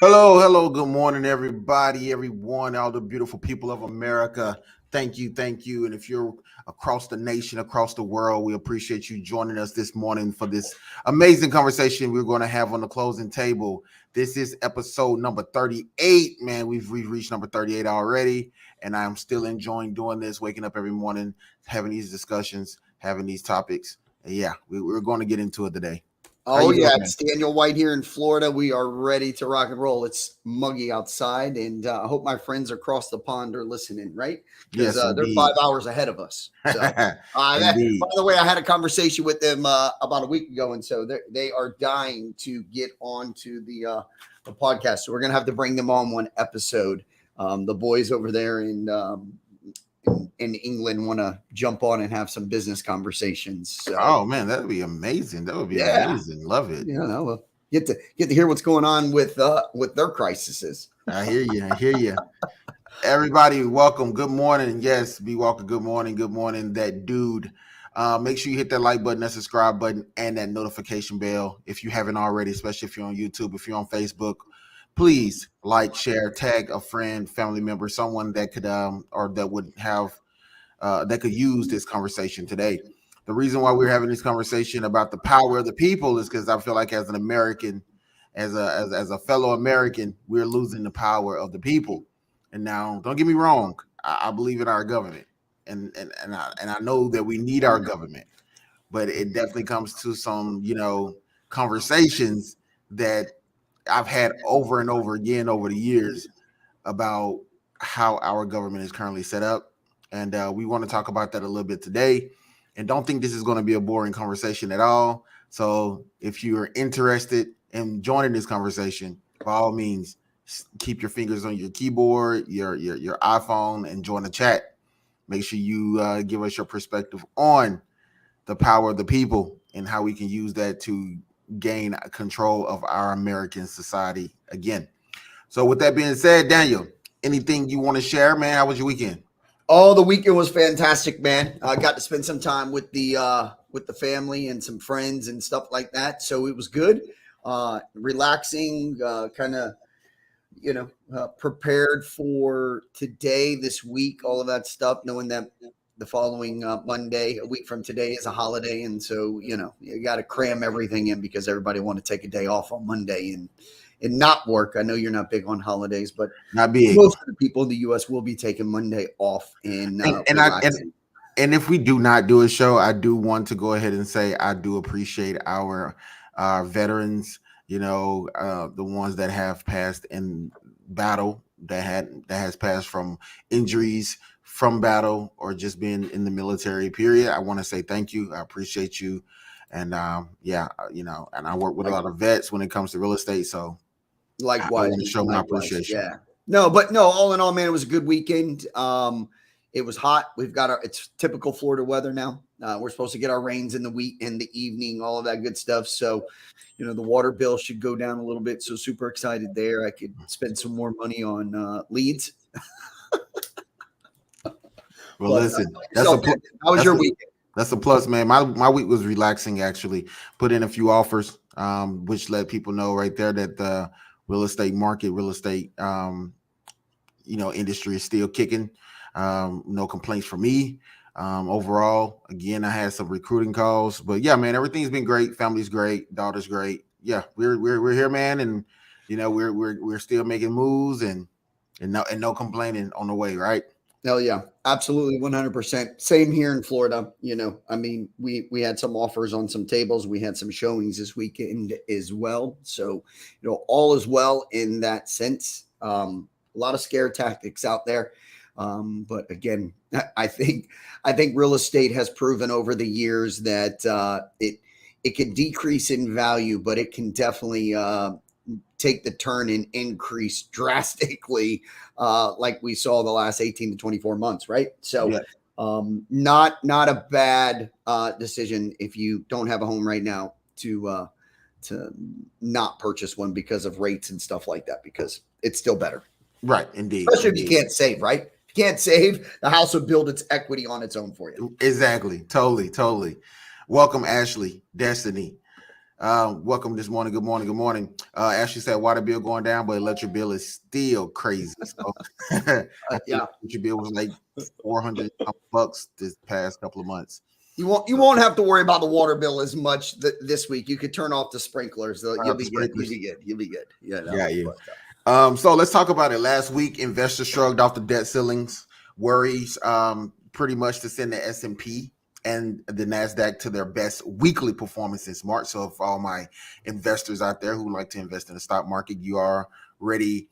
Hello, hello, good morning, everybody, everyone, all the beautiful people of America. Thank you. And if you're across the nation, across the world, we appreciate you joining us this morning for this amazing conversation we're going to have on the closing table. This is episode number 38. Man, we've reached number 38 already, and I'm still enjoying doing this, waking up every morning, having these discussions, having these topics. And yeah, we're going to get into it today. How Oh you yeah, doing, man? it's Daniel White here in Florida. We are ready to rock and roll. It's muggy outside, and I hope my friends across the pond are listening, right? Because Yes, they're indeed. 5 hours ahead of us. So, by Indeed. the way, I had a conversation with them about a week ago, and so they are dying to get onto the podcast. So we're gonna have to bring them on one episode. The boys over there in England want to jump on and have some business conversations. So Oh man, that would be amazing. That would be yeah, amazing. Love it. well, get to hear what's going on with their crises. I hear you. I hear you. Everybody, welcome. Good morning. Yes, be welcome. Good morning. Good morning. That dude. Make sure you hit that like button, that subscribe button, and that notification bell if you haven't already, especially if you're on YouTube, if you're on Facebook. Please like, share, tag a friend, family member, someone that could or that would have that could use this conversation today. The reason why we're having this conversation about the power of the people is because I feel like as an American, as a fellow American, we're losing the power of the people. And now, don't get me wrong, I believe in our government, and I know that we need our government, but it definitely comes to some conversations that I've had over and over again over the years about how our government is currently set up. And we want to talk about that a little bit today. And don't think this is going to be a boring conversation at all. So if you're interested in joining this conversation, by all means, keep your fingers on your keyboard, your iPhone, and join the chat. Make sure you give us your perspective on the power of the people and how we can use that to gain control of our American society again. So with that being said, Daniel, anything you want to share, man? How was your weekend? Oh, the weekend was fantastic, man. I got to spend some time with the family and some friends and stuff like that. So it was good, relaxing, kind of prepared for today, this week, all of that stuff, knowing that the following Monday, a week from today, is a holiday, and so you got to cram everything in because everybody want to take a day off on Monday and not work. I know you're not big on holidays, but Not big. most of the people in the U.S. will be taking Monday off and And I relaxing. and if we do not do a show, I do want to go ahead and say I do appreciate our veterans. The ones that have passed in battle, that has passed from injuries from battle or just being in the military. Period. I want to say thank you. I appreciate you. And and I work with a Like lot of vets when it comes to real estate, so I likewise, want to show my likewise, appreciation. yeah. No, but no, all in all, man, it was a good weekend. It was hot. We've got it's typical Florida weather now. We're supposed to get our rains in the week in the evening, all of that good stuff. So, the water bill should go down a little bit. So super excited there. I could spend some more money on leads. Well, But listen, yourself, man, how was that's your a weekend? that's a plus, man. My week was relaxing actually. Put in a few offers, which let people know right there that the real estate market, real estate industry is still kicking. No complaints for me. Overall, again, I had some recruiting calls, but yeah, man, everything's been great. Family's great, daughter's great. Yeah, we're here, man, and we're still making moves and no complaining on the way, right? Hell yeah, absolutely, 100%. Same here in Florida. I mean, we had some offers on some tables. We had some showings this weekend as well. So, all is well in that sense. A lot of scare tactics out there, but again, I think real estate has proven over the years that it can decrease in value, but it can definitely take the turn and increase drastically, like we saw the last 18 to 24 months, right? So, Yeah. not a bad decision if you don't have a home right now to not purchase one because of rates and stuff like that, because it's still better, Right, indeed, especially if you indeed. can't save, right? If you can't save, the house will build its equity on its own for you. Exactly. Totally, totally. Welcome, Ashley, Destiny. Welcome this morning. Good morning. Good morning. Ashley said water bill going down, but electric bill is still crazy. So I think Yeah, electric bill was like $400 this past couple of months. you won't have to worry about the water bill as much this week. You could turn off the sprinklers. You'll The be good. You'll sprinklers. be good. You'll be good. Got you. But, So let's talk about it. Last week, investors shrugged off the debt ceilings worries, pretty much to send the S&P and the Nasdaq to their best weekly performance since March. So, for all my investors out there who like to invest in the stock market, you are ready.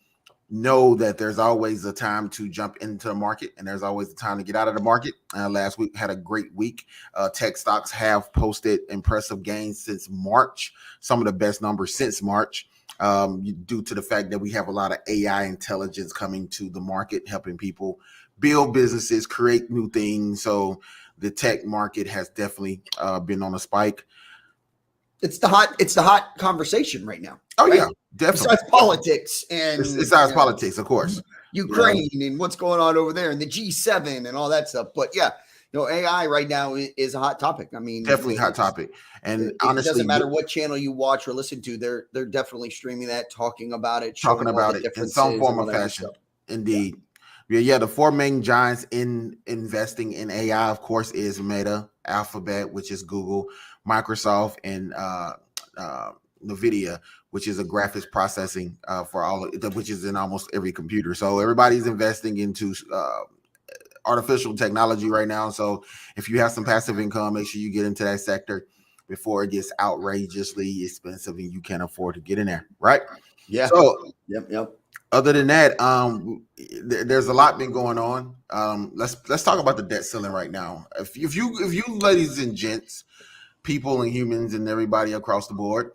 Know that there's always a time to jump into the market, and there's always a time to get out of the market. Last week had a great week. Tech stocks have posted impressive gains since March. Some of the best numbers since March due to the fact that we have a lot of AI intelligence coming to the market, helping people build businesses, create new things. So the tech market has definitely been on a spike. it's the hot conversation right now. Oh right? yeah, definitely. Besides politics and it's politics, of course. Ukraine and what's going on over there and the G7 and all that stuff. But yeah, AI right now is a hot topic. I mean, Definitely hot topic. And honestly, it doesn't matter what channel you watch or listen to. They're definitely streaming that, talking about it, talking showing all about the it in differences some form and all of that good fashion. stuff. Indeed. Yeah, the four main giants in investing in AI, of course, is Meta, Alphabet, which is Google, Microsoft, and NVIDIA, which is a graphics processing for all of, which is in almost every computer. So everybody's investing into artificial technology right now. So if you have some passive income, make sure you get into that sector before it gets outrageously expensive and you can't afford to get in there, right? Yeah. So Yep. other than that, there's a lot been going on. Let's talk about the debt ceiling right now. If you ladies and gents, people and humans and everybody across the board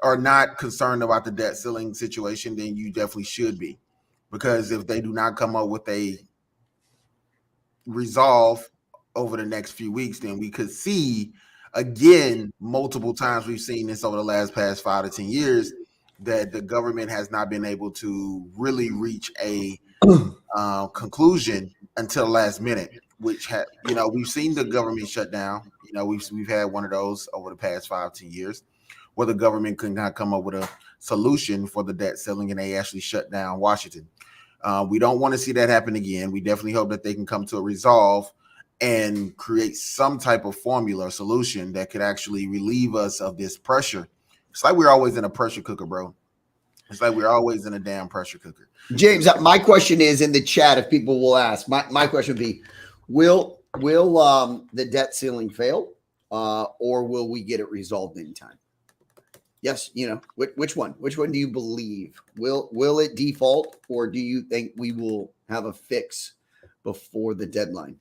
are not concerned about the debt ceiling situation, then you definitely should be, because if they do not come up with a resolve over the next few weeks, then we could see again multiple times. We've seen this over the past 5 to 10 years that the government has not been able to really reach a conclusion until the last minute, which we've seen the government shut down. We've had one of those over the past 5-10 years where the government could not come up with a solution for the debt ceiling and they actually shut down Washington. We don't want to see that happen again. We definitely hope that they can come to a resolve and create some type of formula or solution that could actually relieve us of this pressure. It's like we're always in a pressure cooker, bro. It's like we're always in a damn pressure cooker. James, my question is in the chat, if people will ask, my question would be, will the debt ceiling fail or will we get it resolved in time? Yes, which one? Which one do you believe? Will it default, or do you think we will have a fix before the deadline?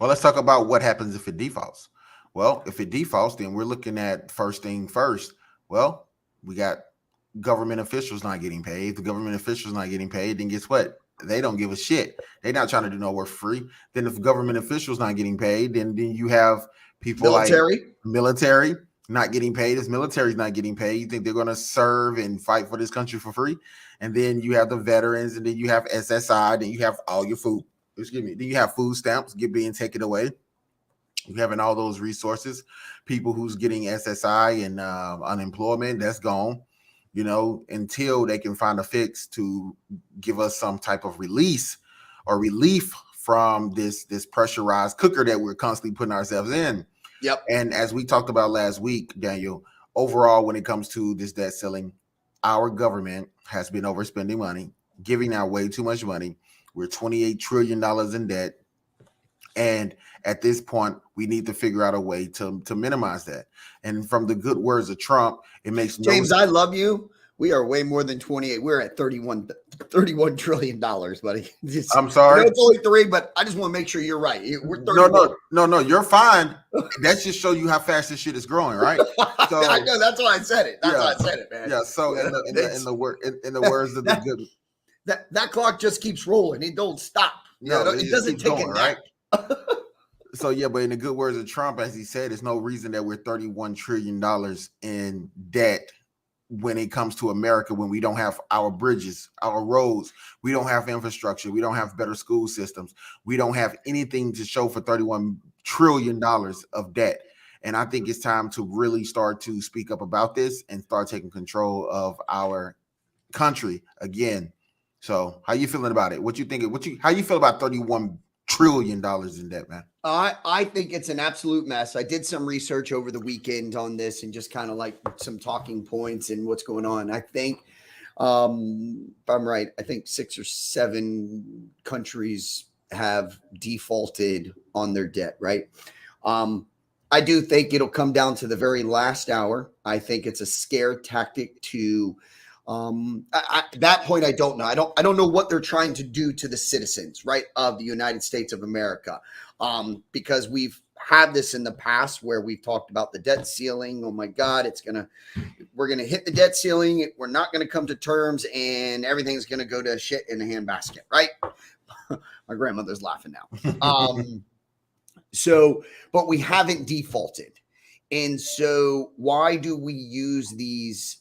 Well, let's talk about what happens if it defaults. Well, if it defaults, then we're looking at first thing first. Well, we got government officials not getting paid. If the government officials not getting paid, then guess what? They don't give a shit. They're not trying to do no work free. Then if government officials not getting paid, then you have people like military not getting paid. As military's not getting paid, you think they're going to serve and fight for this country for free? And then you have the veterans, and then you have SSI, then you have all your food. Excuse me. Then you have food stamps being taken away. You having all those resources. People who's getting SSI and unemployment, that's gone. Until they can find a fix to give us some type of release or relief from this pressurized cooker that we're constantly putting ourselves in. Yep. And as we talked about last week, Daniel, overall, when it comes to this debt ceiling, our government has been overspending money, giving out way too much money. We're $28 trillion in debt. And at this point, we need to figure out a way to minimize that. And from the good words of Trump, it makes James, I love you. We are way more than 28. We're at $31 trillion, buddy. I'm sorry. I know it's only 3, but I just want to make sure you're right. We're 31. No, you're fine. That just show you how fast this shit is growing, right? So I know, that's why I said it. That's why I said it, man. Yeah. So in the words of the good, that clock just keeps rolling. It don't stop. No, it doesn't take a nap. Right? So yeah, but in the good words of Trump, as he said, there's no reason that we're $31 trillion in debt when it comes to America, when we don't have our bridges, our roads, we don't have infrastructure, we don't have better school systems, we don't have anything to show for $31 trillion of debt. And I think it's time to really start to speak up about this and start taking control of our country again. So how you feeling about it? What you think? How you feel about $31 trillion in debt, man? I think it's an absolute mess. I did some research over the weekend on this and just kind of like some talking points and what's going on. I think, if I'm right, I think 6 or 7 countries have defaulted on their debt, right? I do think it'll come down to the very last hour. I think it's a scare tactic to at that point, I don't know. I don't know what they're trying to do to the citizens, right, of the United States of America, because we've had this in the past where we've talked about the debt ceiling. Oh my God, we're gonna hit the debt ceiling. We're not gonna come to terms, and everything's gonna go to shit in a handbasket, right? My grandmother's laughing now. But we haven't defaulted, and so why do we use these?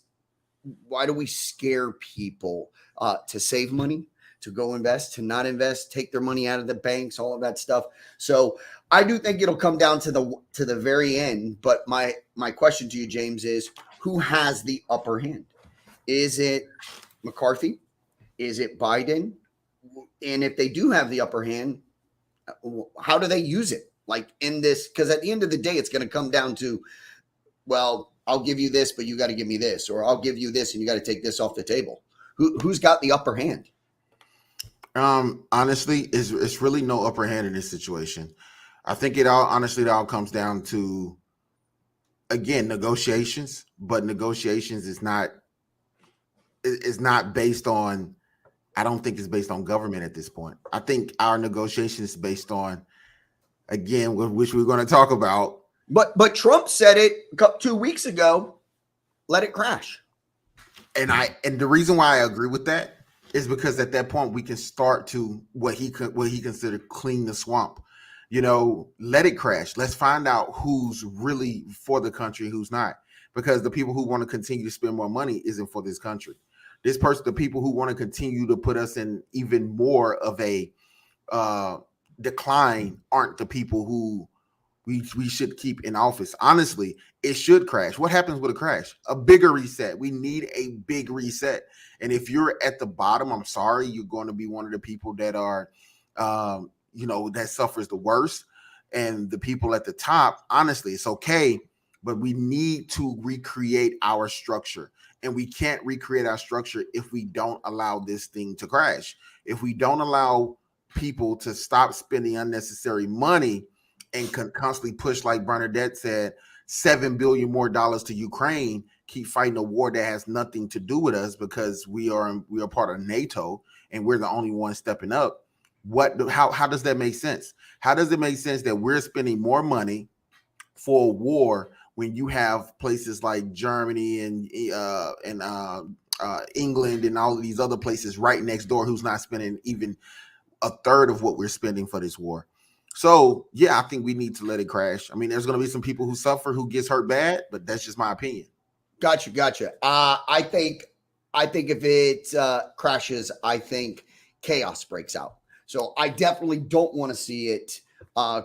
Why do we scare people to save money, to go invest, to not invest, take their money out of the banks, all of that stuff? So I do think it'll come down to the very end. But my question to you, James, is who has the upper hand? Is it McCarthy? Is it Biden? And if they do have the upper hand, how do they use it? Like in this, because at the end of the day, it's going to come down to, well, I'll give you this, but you got to give me this, or I'll give you this and you got to take this off the table. Who's got the upper hand? Honestly, it's really no upper hand in this situation. I think it all comes down to, again, negotiations, but negotiations is not based on, I don't think it's based on government at this point. I think our negotiation is based on, again, which we're going to talk about. But Trump said it 2 weeks ago, let it crash. And the reason why I agree with that is because at that point we can start to what he considered clean the swamp. Let it crash. Let's find out who's really for the country, who's not. Because the people who want to continue to spend more money isn't for this country. The people who want to continue to put us in even more of a decline aren't the people who we should keep in office. Honestly, it should crash. What happens with a crash? A bigger reset. We need a big reset. And if you're at the bottom, I'm sorry, you're going to be one of the people that are, that suffers the worst. And the people at the top, honestly, it's okay, but we need to recreate our structure. And we can't recreate our structure if we don't allow this thing to crash. If we don't allow people to stop spending unnecessary money and can constantly push, like Bernadette said, $7 billion more to Ukraine, keep fighting a war that has nothing to do with us because we are part of NATO and we're the only one stepping up. How does that make sense? How does it make sense that we're spending more money for a war when you have places like Germany and England and all of these other places right next door who's not spending even a third of what we're spending for this war? So, yeah, I think we need to let it crash. I mean, there's going to be some people who suffer, who gets hurt bad, but that's just my opinion. Gotcha. I think if it crashes, I think chaos breaks out. So I definitely don't want to see it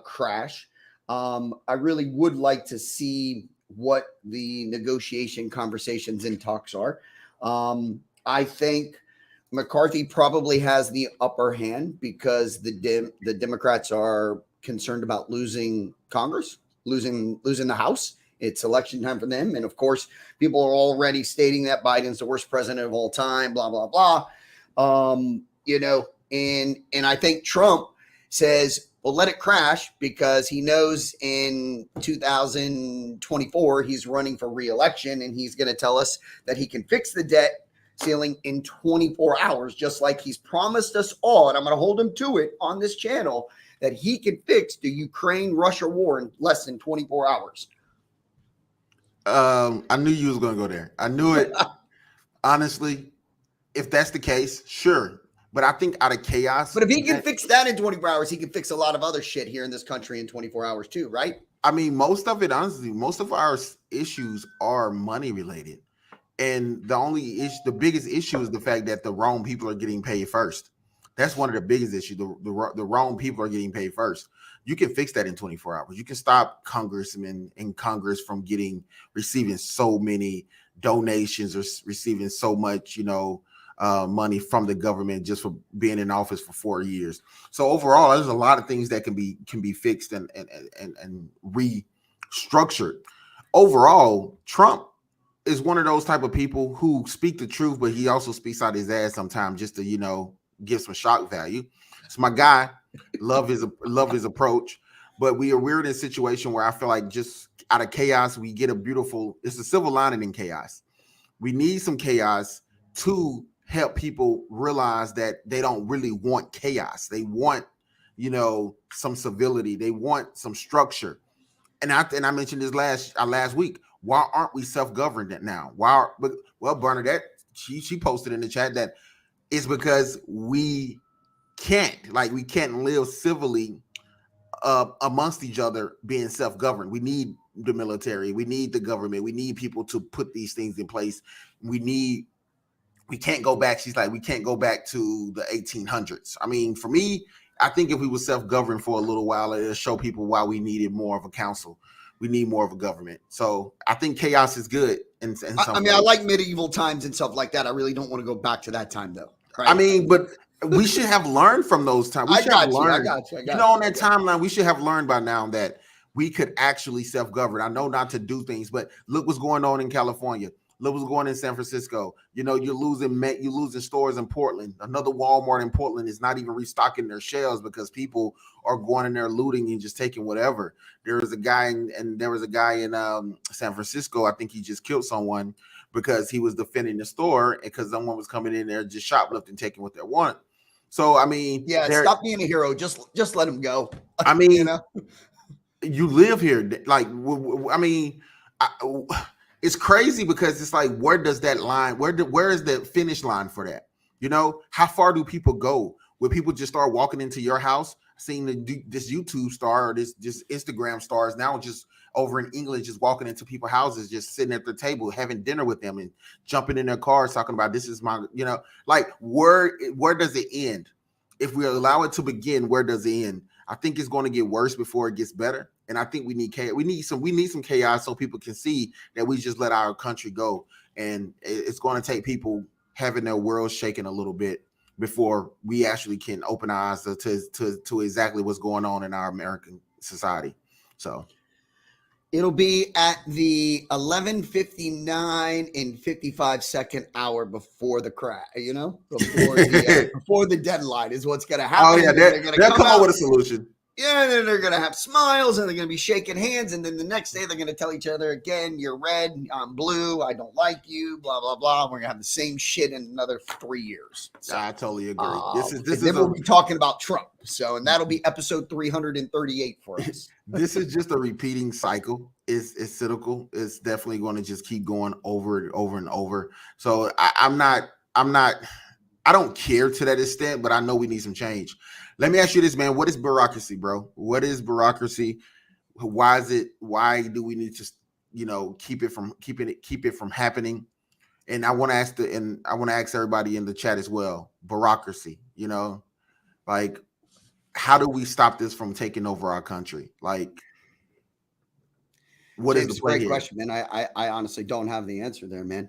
crash. I really would like to see what the negotiation conversations and talks are. I think McCarthy probably has the upper hand because the Democrats are concerned about losing Congress, losing the House. It's election time for them. And of course, people are already stating that Biden's the worst president of all time, blah, blah, blah. And I think Trump says, well, let it crash because he knows in 2024, he's running for re-election and he's going to tell us that he can fix the debt ceiling in 24 hours, just like he's promised us all. And I'm going to hold him to it on this channel that he can fix the Ukraine-Russia war in less than 24 hours. I knew you was going to go there. I knew it. Honestly, if that's the case, sure. But I think out of chaos. But if he can fix that in 24 hours, he can fix a lot of other shit here in this country in 24 hours too, right? I mean, most of our issues are money related. And the biggest issue is the fact that the wrong people are getting paid first. That's one of the biggest issues. The wrong people are getting paid first. you can fix that in 24 hours. You can stop congressmen in Congress from receiving so many donations or receiving so much, money from the government just for being in office for 4 years. So overall, there's a lot of things that can be fixed and restructured. Overall, Trump is one of those type of people who speak the truth, but he also speaks out his ass sometimes just to, give some shock value. It's my guy. Love his approach. But we're in a situation where I feel like just out of chaos, we get it's a silver lining in chaos. We need some chaos to help people realize that they don't really want chaos. They want, some civility. They want some structure. And I mentioned this last week. Why aren't we self-governed now? Bernadette, she posted in the chat that it's because we can't live civilly amongst each other being self-governed. We need the military, we need the government, we need people to put these things in place. We can't go back. She's like, we can't go back to the 1800s. I mean, for me, I think if we were self-governed for a little while, it'll show people why we needed more of a council. We need more of a government. So I think chaos is good. I like medieval times and stuff like that. I really don't want to go back to that time, though. Right? I mean, but we should have learned from those times. I got you. On that timeline, we should have learned by now that we could actually self-govern. I know not to do things, but look what's going on in California. Look what's going on in San Francisco. You're losing stores in Portland. Another Walmart in Portland is not even restocking their shelves because people are going in there looting and just taking whatever. There was a guy in San Francisco. I think he just killed someone because he was defending the store because someone was coming in there just shoplifting, taking what they want. So I mean, stop being a hero. Just let him go. I mean, you live here. Like, I mean, it's crazy because it's like, where does that line? Where is the finish line for that? How far do people go? Where people just start walking into your house? Seeing this YouTube star or this Instagram stars now just over in England, just walking into people's houses, just sitting at their table, having dinner with them and jumping in their cars, talking about this is my, like where does it end? If we allow it to begin, where does it end? I think it's going to get worse before it gets better. And I think we need chaos. We need some chaos so people can see that we just let our country go. And it's going to take people having their world shaken a little bit before we actually can open our eyes to exactly what's going on in our American society. So it'll be at the 11:59 and 55-second hour before the crash, before the deadline is what's going to happen. Oh yeah, they'll come up with a solution. Yeah, and then they're going to have smiles and they're going to be shaking hands. And then the next day they're going to tell each other again, you're red, I'm blue, I don't like you, blah, blah, blah. We're going to have the same shit in another 3 years. So, I totally agree. We'll be talking about Trump. And that'll be episode 338 for us. This is just a repeating cycle. It's cyclical. It's definitely going to just keep going over and over and over. So I don't care to that extent, but I know we need some change. Let me ask you this, man. What is bureaucracy, bro? What is bureaucracy? Why do we need to, keep it from happening? And I want to ask everybody in the chat as well. Bureaucracy, like, how do we stop this from taking over our country? Like, what is the great question, man? I honestly don't have the answer there, man.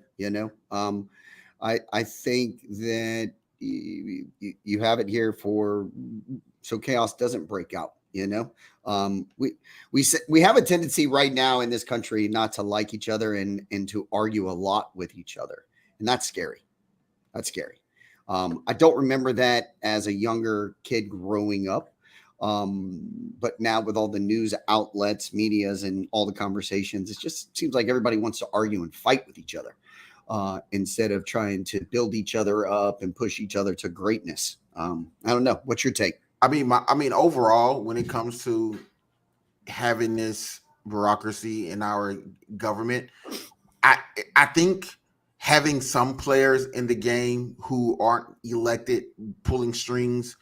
I think that you have it here so chaos doesn't break out. We have a tendency right now in this country not to like each other and to argue a lot with each other, and that's scary. I don't remember that as a younger kid growing up, but now with all the news outlets, medias, and all the conversations, it just seems like everybody wants to argue and fight with each other. Instead of trying to build each other up and push each other to greatness. I don't know. What's your take? I mean, overall, when it comes to having this bureaucracy in our government, I think having some players in the game who aren't elected pulling strings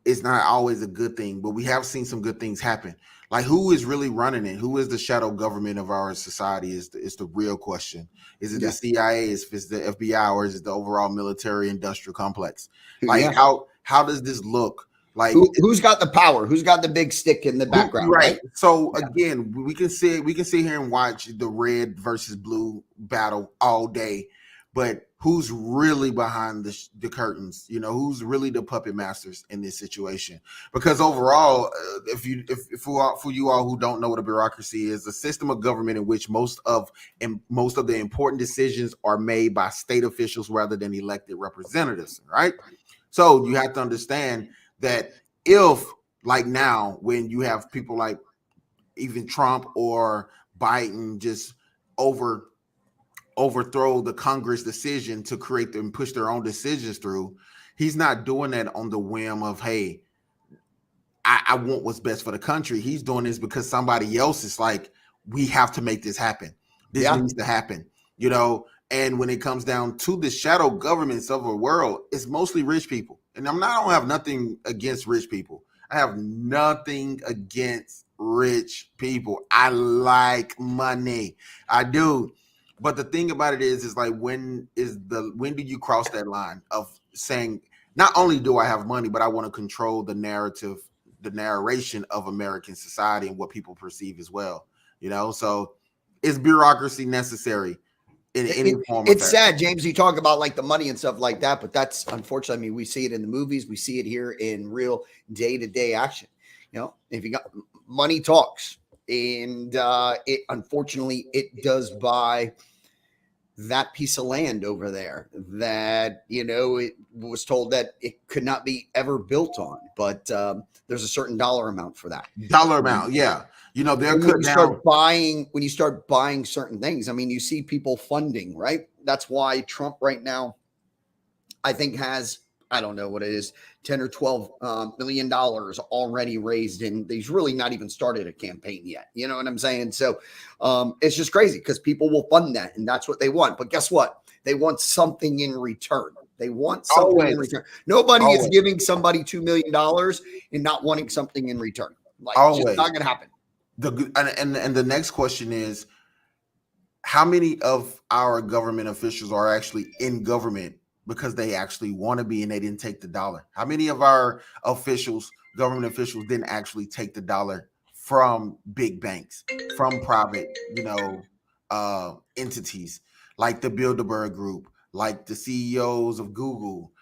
is not always a good thing, but we have seen some good things happen. Like, who is really running it? Who is the shadow government of our society is the real question. Is it the CIA? Is it the FBI? Or is it the overall military industrial complex? Like, how does this look? Like Who's got the power? Who's got the big stick in the background, right. right? So Yeah. again, we can sit here and watch the red versus blue battle all day, but who's really behind the curtains? Who's really the puppet masters in this situation? Because overall, for you all who don't know what a bureaucracy is, a system of government in which most of the important decisions are made by state officials rather than elected representatives. Right. So you have to understand that if like now when you have people like even Trump or Biden just over overthrow the Congress decision to create them push their own decisions through, he's not doing that on the whim of, hey, I want what's best for the country. He's doing this because somebody else is like, we have to make this happen. This Yeah. needs to happen. And when it comes down to the shadow governments of the world, it's mostly rich people. And I don't have nothing against rich people. I have nothing against rich people. I like money. I do. But the thing about it is like when do you cross that line of saying not only do I have money, but I want to control the narration of American society and what people perceive as well. So is bureaucracy necessary in any form or It's fashion? sad, James. You talk about like the money and stuff like that, but that's unfortunately. I mean, we see it in the movies. We see it here in real day-to-day action. If you got money talks, and it unfortunately it does buy that piece of land over there that it was told that it could not be ever built on, but there's a certain dollar amount for that. Dollar amount, yeah. They'll And when cut you down. start buying certain things, I mean, you see people funding, right? That's why Trump right now, I think, has, I don't know what it is, 10 or 12 million dollars already raised, and he's really not even started a campaign yet. You know what I'm saying? So it's just crazy because people will fund that, and that's what they want. But guess what? They want something in return. They want something in Always, return. Nobody is always, giving somebody $2 million and not wanting something in return. Like, it's just always. not going to happen. And the next question is, how many of our government officials are actually in government because they actually want to be and they didn't take the dollar? How many of our government officials, didn't actually take the dollar from big banks, from private, entities like the Bilderberg Group, like the CEOs of Google?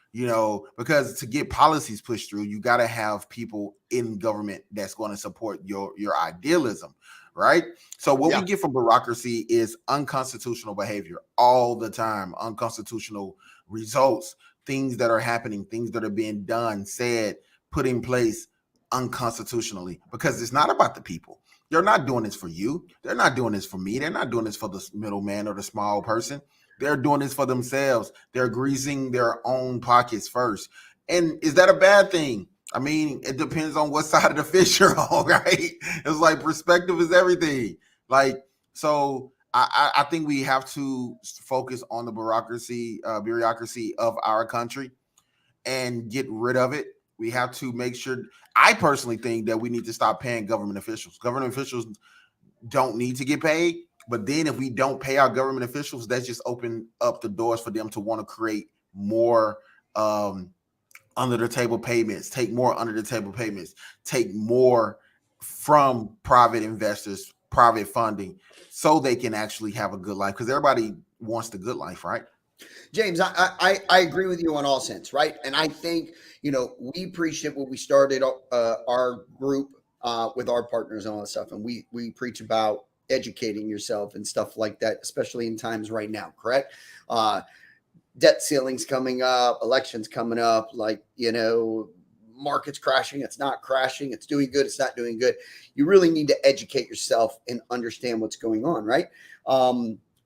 Because to get policies pushed through, you got to have people in government that's going to support your idealism, right? So what we Yeah. get from bureaucracy is unconstitutional behavior all the time, unconstitutional results, things that are happening, things that are being done, said, put in place unconstitutionally, because it's not about the people. They're not doing this for you. They're not doing this for me. They're not doing this for the middleman or the small person. They're doing this for themselves. They're greasing their own pockets first. And is that a bad thing? I mean, it depends on what side of the fish you're on, right? It's like perspective is everything. Like, so I think we have to focus on the bureaucracy of our country and get rid of it. We have to make sure. I personally think that we need to stop paying government officials. Government officials don't need to get paid. But then if we don't pay our government officials, that's just open up the doors for them to want to create more under the table payments, take more under the table payments, take more from private investors, private funding, so they can actually have a good life. Because everybody wants the good life, right? James, I agree with you on all sense, right? And I think, we preached it when we started our group with our partners and all that stuff. And we preach about educating yourself and stuff like that, especially in times right now, correct? Debt ceilings coming up, elections coming up, like, markets crashing, it's not crashing, it's doing good, it's not doing good. You really need to educate yourself and understand what's going on, right?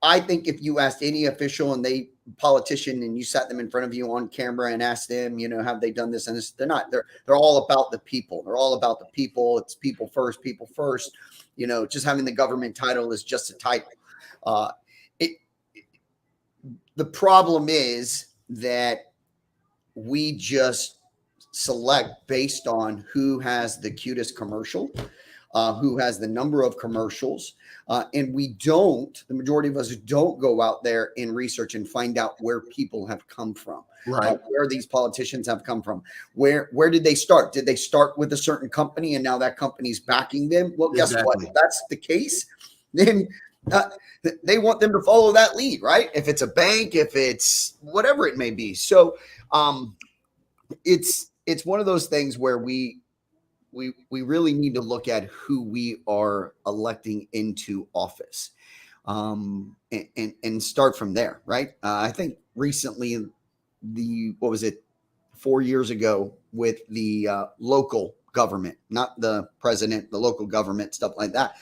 I think if you asked any official and politician and you sat them in front of you on camera and asked them, have they done this and this, they're all about the people. They're all about the people. It's people first, people first. Just having the government title is just a title. It The problem is that we just select based on who has the cutest commercial, who has the number of commercials. And the majority of us don't go out there and research and find out where people have come from, Right. where these politicians have come from. Where did they start? Did they start with a certain company and now that company's backing them? Well, guess what? Exactly. If that's the case, then they want them to follow that lead, right? If it's a bank, if it's whatever it may be. So it's one of those things where we really need to look at who we are electing into office, and start from there, right? I think recently, what was it, 4 years ago, with the local government, not the president, the local government, stuff like that.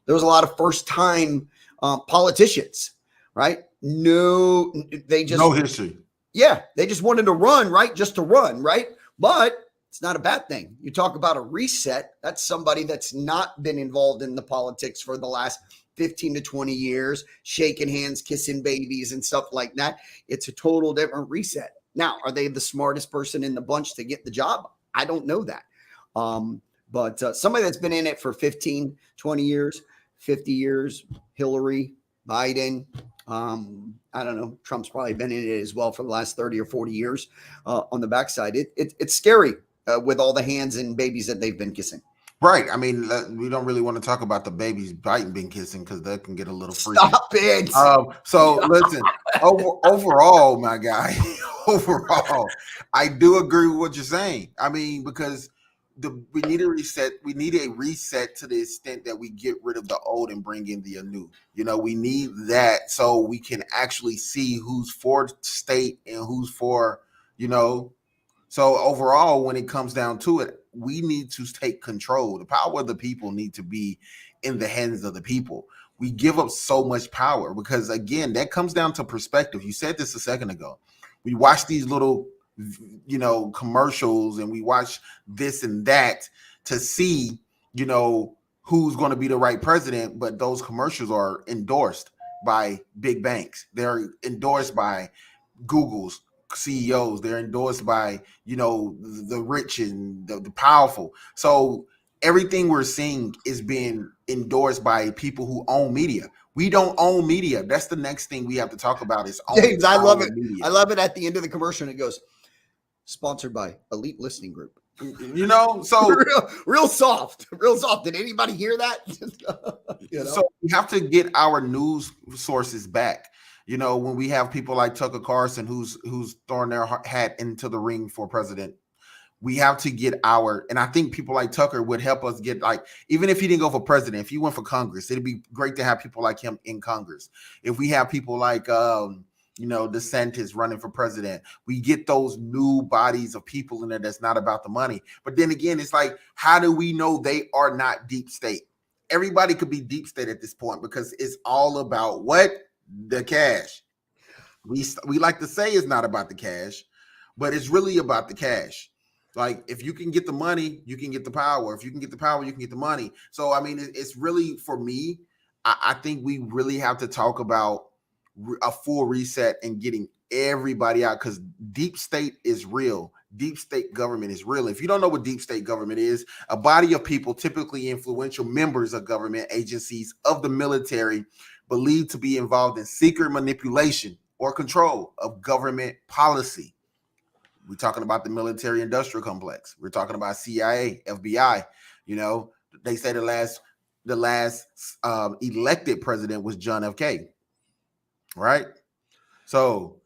There was a lot of first time politicians, right? No, they just No history. yeah, they just wanted to run, right? Just to run, right? But it's not a bad thing. You talk about a reset. That's somebody that's not been involved in the politics for the last 15 to 20 years, shaking hands, kissing babies, and stuff like that. It's a total different reset. Now, are they the smartest person in the bunch to get the job? I don't know that. But somebody that's been in it for 15, 20 years, 50 years, Hillary, Biden, I don't know. Trump's probably been in it as well for the last 30 or 40 years on the backside. It's scary with all the hands and babies that they've been kissing. Right. I mean, we don't really want to talk about the babies Biden been kissing because that can get a little freaky. Stop it. So listen, overall, my guy, overall, I do agree with what you're saying. I mean, because we need a reset. We need a reset to the extent that we get rid of the old and bring in the new. We need that so we can actually see who's for state and who's for, So overall, when it comes down to it, we need to take control. The power of the people need to be in the hands of the people. We give up so much power because, again, that comes down to perspective. You said this a second ago. We watch these little, commercials and we watch this and that to see, who's going to be the right president. But those commercials are endorsed by big banks. They're endorsed by Google's CEOs. They're endorsed by, the rich and the powerful. So everything we're seeing is being endorsed by people who own media. We don't own media. That's the next thing we have to talk about is James, I love it. Media. I love it at the end of the commercial and it goes, sponsored by Elite Listening Group. So real soft. Did anybody hear that? So we have to get our news sources back. When we have people like Tucker Carlson who's throwing their hat into the ring for president, we have to get and I think people like Tucker would help us get, even if he didn't go for president, if he went for Congress, it'd be great to have people like him in Congress. If we have people like, DeSantis running for president, we get those new bodies of people in there that's not about the money. But then again, it's like, how do we know they are not deep state? Everybody could be deep state at this point because it's all about what? The cash. We like to say it's not about the cash, but it's really about the cash. Like, if you can get the money, you can get the power. If you can get the power, you can get the money. So, I mean, it's really, for me, I think we really have to talk about a full reset and getting everybody out because deep state is real. Deep state government is real. If you don't know what deep state government is, a body of people, typically influential members of government agencies of the military, believed to be involved in secret manipulation or control of government policy. We're talking about the military industrial complex. We're talking about CIA, FBI. They say the last elected president was John F. K. Right? So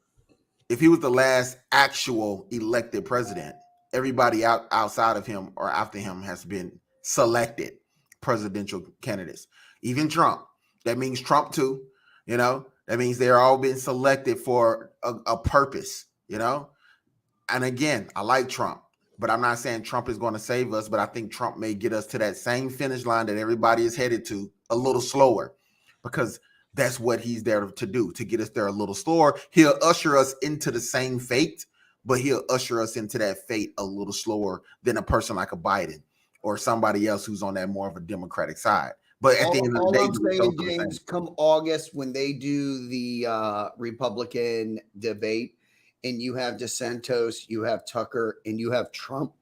if he was the last actual elected president, everybody outside of him or after him has been selected presidential candidates. Even Trump. That means Trump too. That means they're all been selected for a purpose. And again, I like Trump, but I'm not saying Trump is going to save us. But I think Trump may get us to that same finish line that everybody is headed to a little slower, because that's what he's there to do, to get us there a little slower. He'll usher us into the same fate, but he'll usher us into that fate a little slower than a person like a Biden or somebody else who's on that more of a Democratic side. But at the end of the day, I'm saying, James, come August when they do the Republican debate and you have DeSantis, you have Tucker, and you have Trump,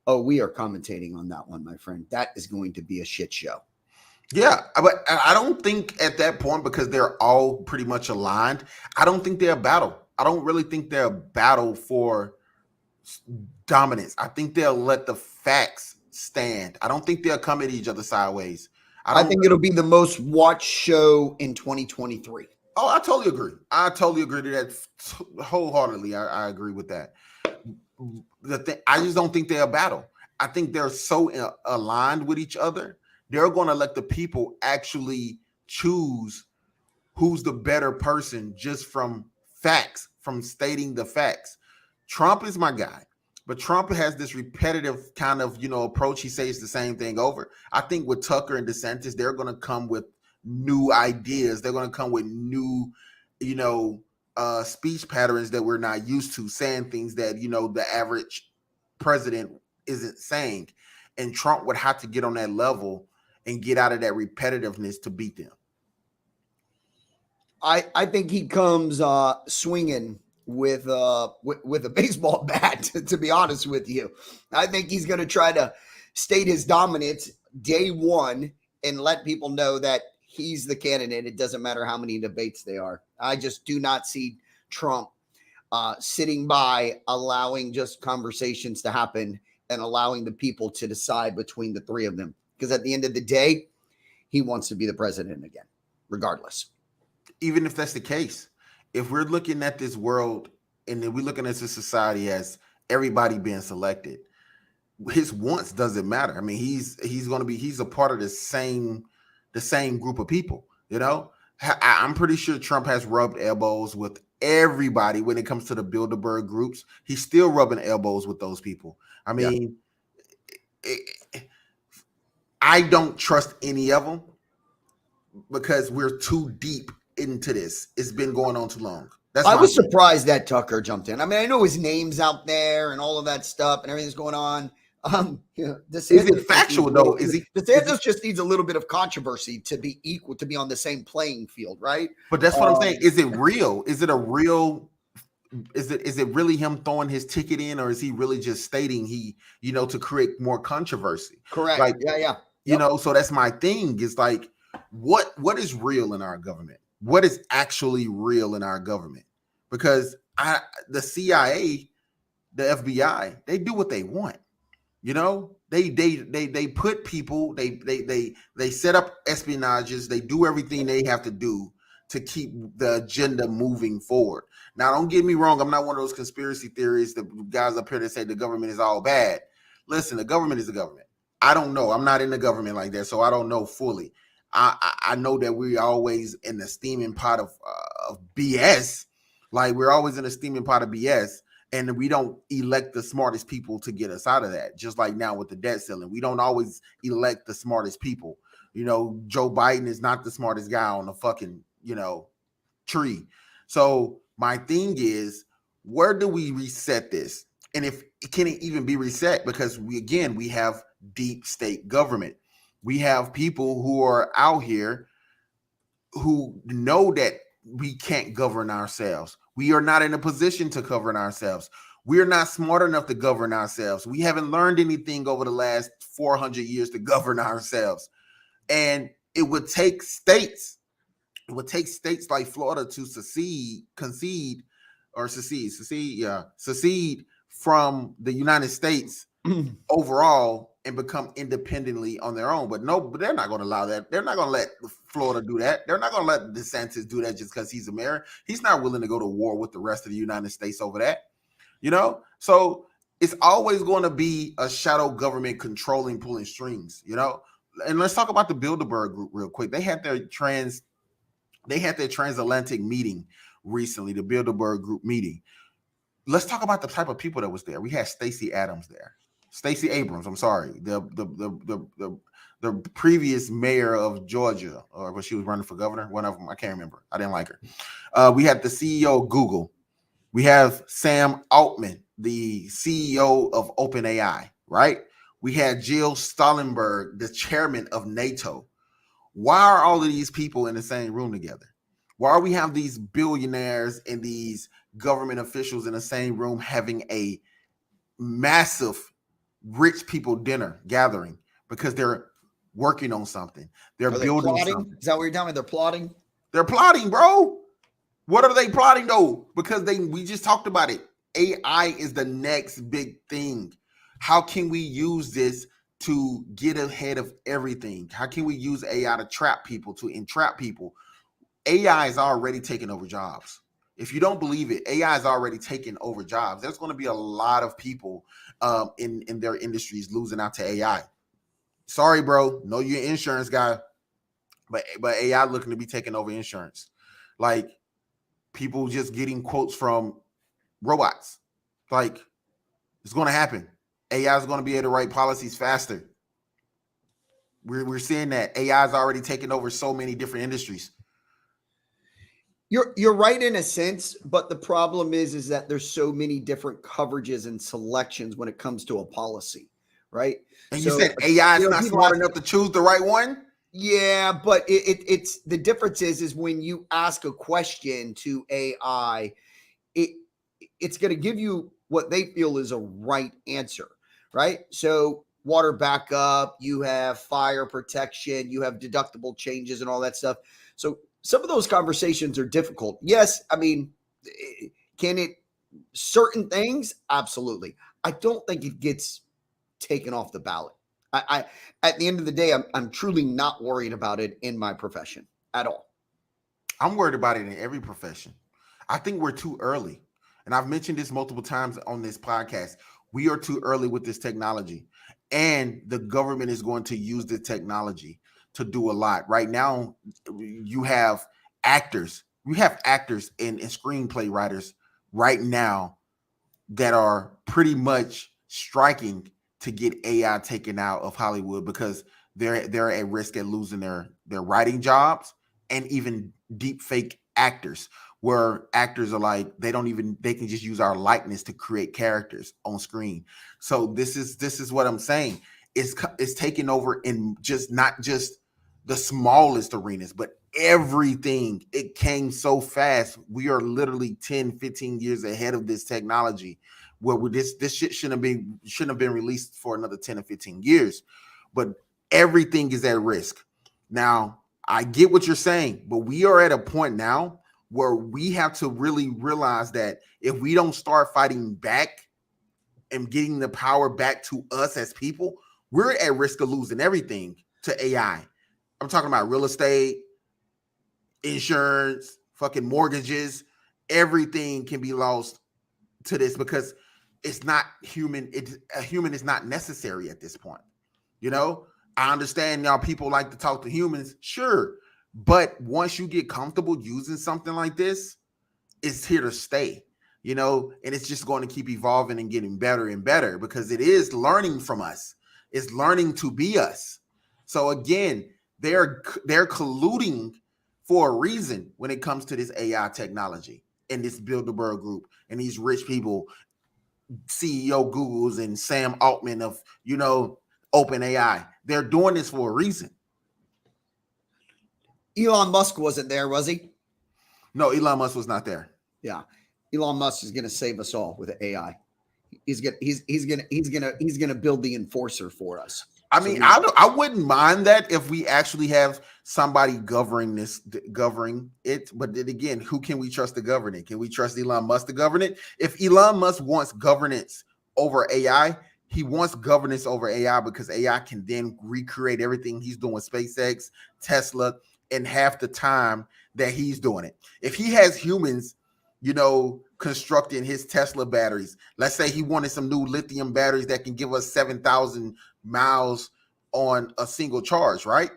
Oh, we are commentating on that one, my friend. That is going to be a shit show. Yeah, but I don't think at that point, because they're all pretty much aligned, I don't think they're a battle. I don't really think they're a battle for dominance. I think they'll let the facts stand. I don't think they'll come at each other sideways. I I don't. think it'll be the most watched show in 2023. Oh, I totally agree. I totally agree to that wholeheartedly. I agree with that. The thing, I just don't think they're a battle. I think they're so aligned with each other. They're going to let the people actually choose who's the better person just from facts, from stating the facts. Trump is my guy, but Trump has this repetitive kind of, approach. He says the same thing over. I think with Tucker and DeSantis, they're going to come with new ideas. They're going to come with new, speech patterns that we're not used to, saying things that, the average president isn't saying. And Trump would have to get on that level and get out of that repetitiveness to beat them. I think he comes swinging with a baseball bat. To be honest with you, I think he's going to try to state his dominance day one and let people know that he's the candidate. It doesn't matter how many debates they are. I just do not see Trump sitting by, allowing just conversations to happen and allowing the people to decide between the three of them. Because at the end of the day, he wants to be the president again, regardless. Even if that's the case, if we're looking at this world and then we're looking at this society as everybody being selected, his wants doesn't matter. I mean, he's a part of the same group of people. I'm pretty sure Trump has rubbed elbows with everybody when it comes to the Bilderberg groups. He's still rubbing elbows with those people. I mean, I don't trust any of them because we're too deep into this. It's been going on too long. I was surprised that Tucker jumped in. I mean, I know his name's out there and all of that stuff and everything's going on. Is it factual though? DeSantis just needs a little bit of controversy to be equal, to be on the same playing field, right? But that's what I'm saying. Is it real? Is it a real? Is it really him throwing his ticket in, or is he really just stating to create more controversy? Correct. Like, yeah. So that's my thing. Is like, what is real in our government? What is actually real in our government? Because the CIA, the FBI, they do what they want. They put people, they set up espionages, they do everything they have to do to keep the agenda moving forward. Now, don't get me wrong, I'm not one of those conspiracy theories, the guys up here that say the government is all bad. Listen, the government is the government. I don't know. I'm not in the government like that, so I don't know fully. I know that we're always in the steaming pot of BS. Like, we're always in a steaming pot of BS. And we don't elect the smartest people to get us out of that. Just like now with the debt ceiling, we don't always elect the smartest people. Joe Biden is not the smartest guy on the fucking, tree. So my thing is, where do we reset this? And if it can even be reset, because we have deep state government. We have people who are out here who know that we can't govern ourselves. We are not in a position to govern ourselves. We're not smart enough to govern ourselves. We haven't learned anything over the last 400 years to govern ourselves. And it would take states like Florida to secede from the United States overall and become independently on their own. But they're not going to allow that. They're not going to let Florida do that. They're not going to let DeSantis do that just because he's American. He's not willing to go to war with the rest of the United States over that. So it's always going to be a shadow government controlling, pulling strings. And let's talk about the Bilderberg group real quick. They had their transatlantic meeting recently, the Bilderberg group meeting. Let's talk about the type of people that was there. We had Stacey Abrams, I'm sorry, the previous mayor of Georgia, or when she was running for governor, one of them, I can't remember. I didn't like her. We had the CEO of Google. We have Sam Altman, the CEO of OpenAI, right? We had Jill Stoltenberg, the chairman of NATO. Why are all of these people in the same room together? Why do we have these billionaires and these government officials in the same room having a massive rich people dinner gathering because they're working on something. They're Are they building plotting? something. Is that what you're telling me? They're plotting? They're plotting, bro. What are they plotting though? Because we just talked about it. AI is the next big thing. How can we use this to get ahead of everything? How can we use AI to trap people, to entrap people? AI is already taking over jobs. If you don't believe it, AI is already taking over jobs. There's going to be a lot of people in their industries losing out to AI. Sorry, bro. Know you're an insurance guy, but AI looking to be taking over insurance. Like people just getting quotes from robots. Like it's going to happen. AI is going to be able to write policies faster. We're seeing that AI is already taking over so many different industries. You're right in a sense, but the problem is that there's so many different coverages and selections when it comes to a policy, right? And you So said AI is not people smart ask, enough to choose the right one? yeah, but it's the difference is when you ask a question to AI, it it's going to give you what they feel is a right answer, right? So water backup, you have fire protection, you have deductible changes and all that stuff. So some of those conversations are difficult. Yes, I mean, can it certain things? Absolutely. I don't think it gets taken off the ballot. I at the end of the day, I'm truly not worried about it in my profession at all. I'm worried about it in every profession. I think we're too early. And I've mentioned this multiple times on this podcast. We are too early with this technology. And the government is going to use the technology to do a lot. Right now, you have actors. We have actors and screenplay writers right now that are pretty much striking to get AI taken out of Hollywood because they're at risk at losing their writing jobs, and even deep fake actors where actors are like they can just use our likeness to create characters on screen. So this is what I'm saying. It's taking over in just not just the smallest arenas, but everything. It came so fast. We are literally 10, 15 years ahead of this technology where this shit shouldn't have been released for another 10 or 15 years. But everything is at risk. Now, I get what you're saying, but we are at a point now where we have to really realize that if we don't start fighting back and getting the power back to us as people, we're at risk of losing everything to AI. I'm talking about real estate, insurance, fucking mortgages. Everything can be lost to this because it's not human. A human is not necessary at this point. You know, I understand y'all people like to talk to humans, sure, but once you get comfortable using something like this, it's here to stay. You know, and it's just going to keep evolving and getting better and better because it is learning from us. It's learning to be us. So again, they're colluding for a reason when it comes to this AI technology and this Bilderberg group and these rich people, CEO Google's and Sam Altman of, OpenAI. They're doing this for a reason. Elon Musk wasn't there, was he? No, Elon Musk was not there. Yeah. Elon Musk is going to save us all with AI. He's gonna build the enforcer for us. I mean, I wouldn't mind that if we actually have somebody governing it. But then again, who can we trust to govern it? Can we trust Elon Musk to govern it? If Elon Musk wants governance over AI, he wants governance over AI because AI can then recreate everything he's doing, SpaceX, Tesla, in half the time that he's doing it. If he has humans, constructing his Tesla batteries. Let's say he wanted some new lithium batteries that can give us 7,000 miles on a single charge, right?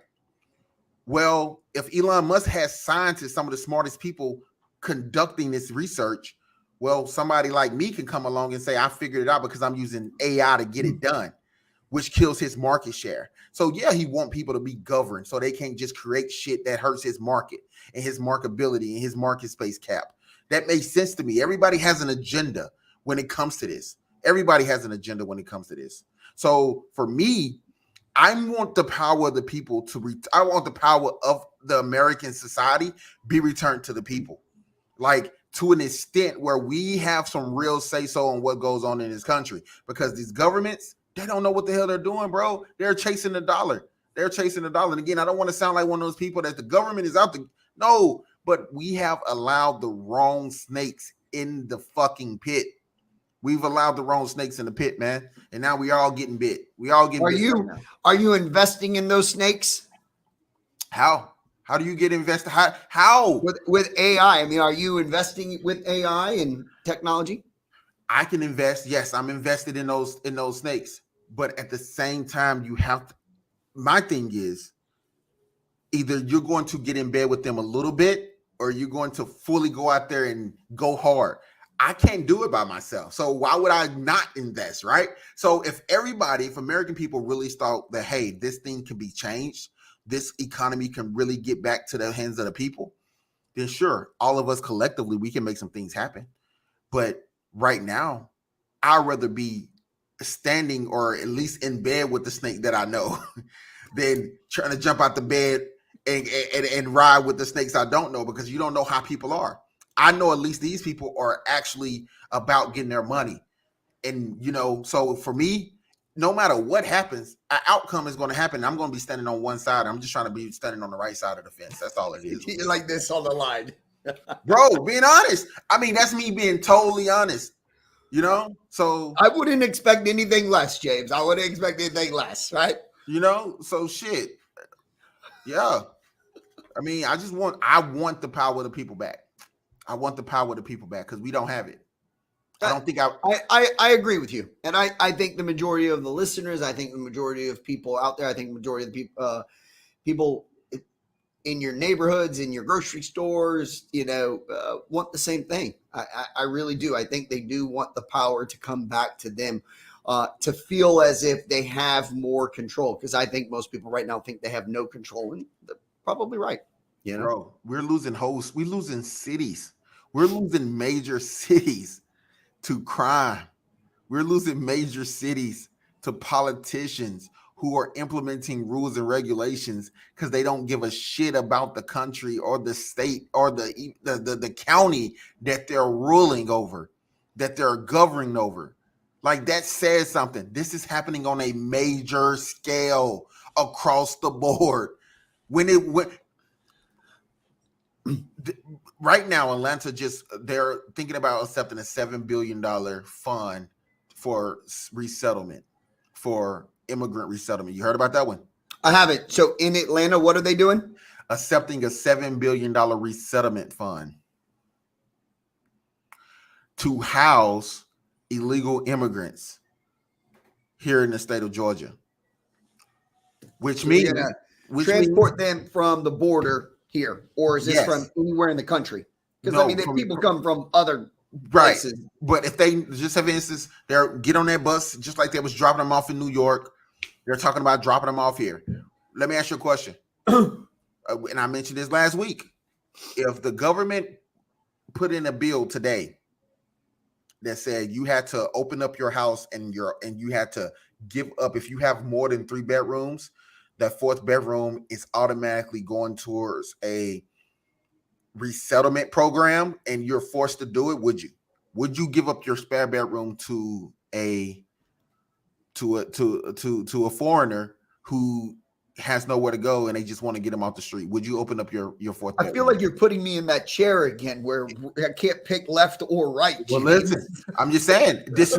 Well, if Elon Musk has scientists, some of the smartest people conducting this research, well, somebody like me can come along and say, I figured it out because I'm using AI to get it done, which kills his market share. So yeah, he wants people to be governed so they can't just create shit that hurts his market and his marketability and his market space cap. That makes sense to me. Everybody has an agenda when it comes to this. Everybody has an agenda when it comes to this. So for me, I want the power of the people I want the power of the American society be returned to the people. Like to an extent where we have some real say-so on what goes on in this country. Because these governments They don't know what the hell they're doing, bro. They're chasing the dollar. They're chasing the dollar. And again, I don't want to sound like one of those people that the government is out to. No, but we have allowed the wrong snakes in the fucking pit. We've allowed the wrong snakes in the pit, man. And now we all getting bit. We all getting bit. Are you investing in those snakes? How? How do you get invested? How? With AI. I mean, are you investing with AI and technology? I can invest. Yes, I'm invested in those snakes. But at the same time, you have to, my thing is either you're going to get in bed with them a little bit or you're going to fully go out there and go hard. I can't do it by myself. So why would I not invest, right? So if American people really thought that, hey, this thing can be changed, this economy can really get back to the hands of the people, then sure, all of us collectively, we can make some things happen. But right now, I'd rather be standing or at least in bed with the snake that I know than trying to jump out the bed and ride with the snakes I don't know, because you don't know how people are. I know at least these people are actually about getting their money. And, so for me, no matter what happens, an outcome is going to happen. I'm going to be standing on one side. I'm just trying to be standing on the right side of the fence. That's all it is. You're like this on the line. Bro, being honest. I mean, that's me being totally honest. So I wouldn't expect anything less, James. I wouldn't expect anything less, right? So shit. Yeah. I mean, I want the power of the people back. I want the power of the people back because we don't have it. I don't think I agree with you. And I think the majority of the listeners, I think the majority of people out there, I think the majority of the people in your neighborhoods, in your grocery stores, want the same thing. I really do. I think they do want the power to come back to them, to feel as if they have more control. Because I think most people right now think they have no control, and they're probably right. Bro, we're losing cities. We're losing major cities to crime. We're losing major cities to politicians who are implementing rules and regulations because they don't give a shit about the country or the state or the county that they're ruling over, that they're governing over. Like, that says something. This is happening on a major scale across the board. Right now, Atlanta they're thinking about accepting a $7 billion fund for resettlement, for immigrant resettlement. You heard about that one? I haven't. So in Atlanta, what are they doing? Accepting a $7 billion resettlement fund to house illegal immigrants here in the state of Georgia, which means transport them from the border here, or is this from anywhere in the country? Because people come from other places. Right. But if they just have instance, they're get on that bus just like they was dropping them off in New York. They're talking about dropping them off here. Let me ask you a question. And I mentioned this last week. If the government put in a bill today that said you had to open up your house and you had to give up, if you have more than 3 bedrooms, that 4th bedroom is automatically going towards a resettlement program, and you're forced to do it, would you give up your spare bedroom to a foreigner who has nowhere to go and they just want to get them off the street? Would you open up your 4th bedroom? I feel like you're putting me in that chair again where I can't pick left or right. Well, listen, I'm just saying this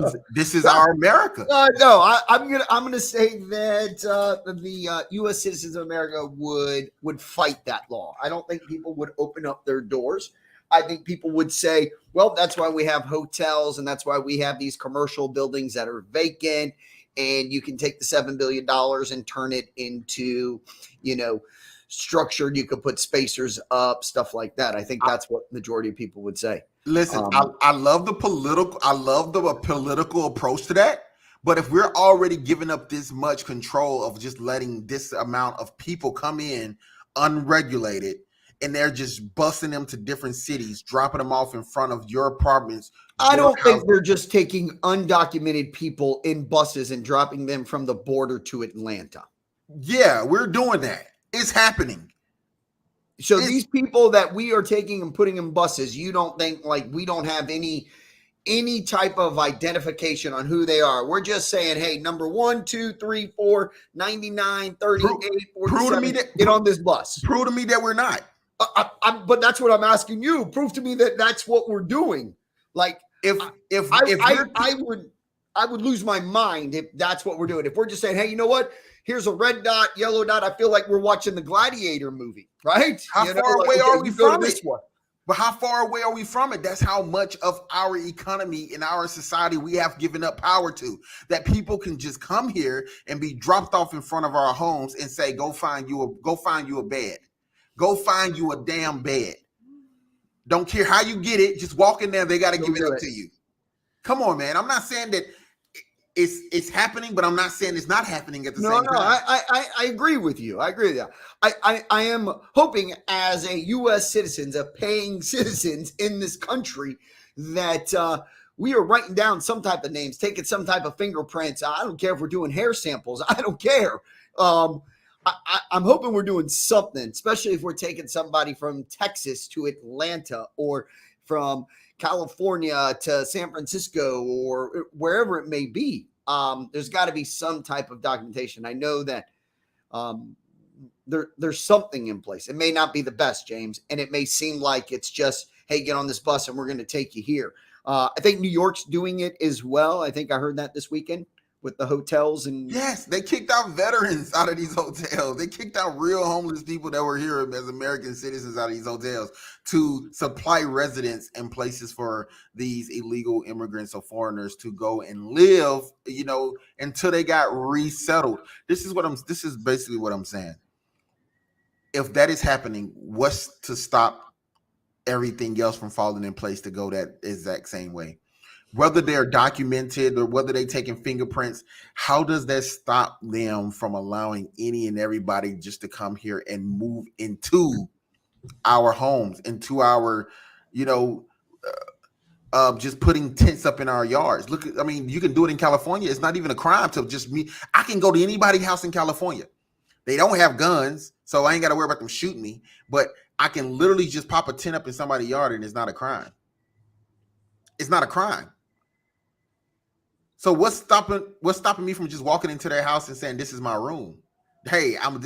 is our America. No, I'm gonna say that the U.S. citizens of America would fight that law. I don't think people would open up their doors. I think people would say, well, that's why we have hotels and that's why we have these commercial buildings that are vacant. And you can take the $7 billion and turn it into, structured. You could put spacers up, stuff like that. I think that's what majority of people would say. Listen, I love the political approach to that. But if we're already giving up this much control of just letting this amount of people come in unregulated, and they're just busting them to different cities, dropping them off in front of your apartments. I don't think they're just taking undocumented people in buses and dropping them from the border to Atlanta. Yeah, we're doing that. It's happening. So these people that we are taking and putting in buses, you don't think like we don't have any any type of identification on who they are. We're just saying, hey, number 1, 2, 3, 4, 99, 38, 47, get on this bus. Prove to me that we're not. But that's what I'm asking you. Prove to me that that's what we're doing. Like, I would lose my mind if that's what we're doing. If we're just saying, hey, you know what? Here's a red dot, yellow dot. I feel like we're watching the Gladiator movie, right? How far away are we from it? But how far away are we from it? That's how much of our economy in our society we have given up power to. That people can just come here and be dropped off in front of our homes and say, go find you a bed. Go find you a damn bed. Don't care how you get it. Just walk in there. They got to give it up to you. Come on, man. I'm not saying that it's happening, but I'm not saying it's not happening at the same time. No, I agree with you. I agree with you. I am hoping as a U.S. citizens, of paying citizens in this country, that we are writing down some type of names, taking some type of fingerprints. I don't care if we're doing hair samples. I don't care. I'm hoping we're doing something, especially if we're taking somebody from Texas to Atlanta or from California to San Francisco or wherever it may be. There's got to be some type of documentation. I know that there's something in place. It may not be the best, James, and it may seem like it's just, hey, get on this bus and we're going to take you here. I think New York's doing it as well. I think I heard that this weekend with the hotels. And yes, they kicked out veterans out of these hotels. They kicked out real homeless people that were here as American citizens out of these hotels to supply residence and places for these illegal immigrants or foreigners to go and live, until they got resettled. This is basically what I'm saying. If that is happening, what's to stop everything else from falling in place to go that exact same way? Whether they're documented or whether they're taking fingerprints, how does that stop them from allowing any and everybody just to come here and move into our homes, into our, just putting tents up in our yards? Look, you can do it in California. It's not even a crime to just me. I can go to anybody's house in California. They don't have guns, so I ain't got to worry about them shooting me. But I can literally just pop a tent up in somebody's yard, and it's not a crime. It's not a crime. So what's stopping me from just walking into their house and saying, this is my room? Hey, I'm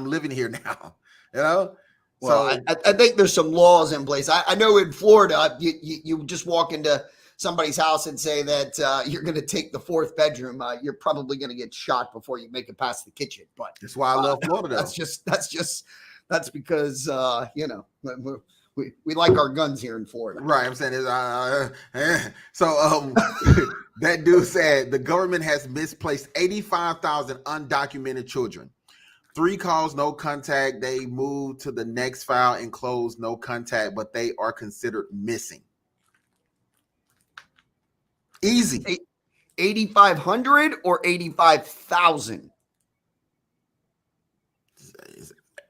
living here now. Well, so I think there's some laws in place. I know in Florida, you just walk into somebody's house and say that you're going to take the fourth bedroom. You're probably going to get shot before you make it past the kitchen. But that's why I love Florida. That's because we like our guns here in Florida. Right. I'm saying that dude said the government has misplaced 85,000 undocumented children. 3 calls, no contact. They moved to the next file and closed, no contact, but they are considered missing. Easy. 8,500 or 85,000?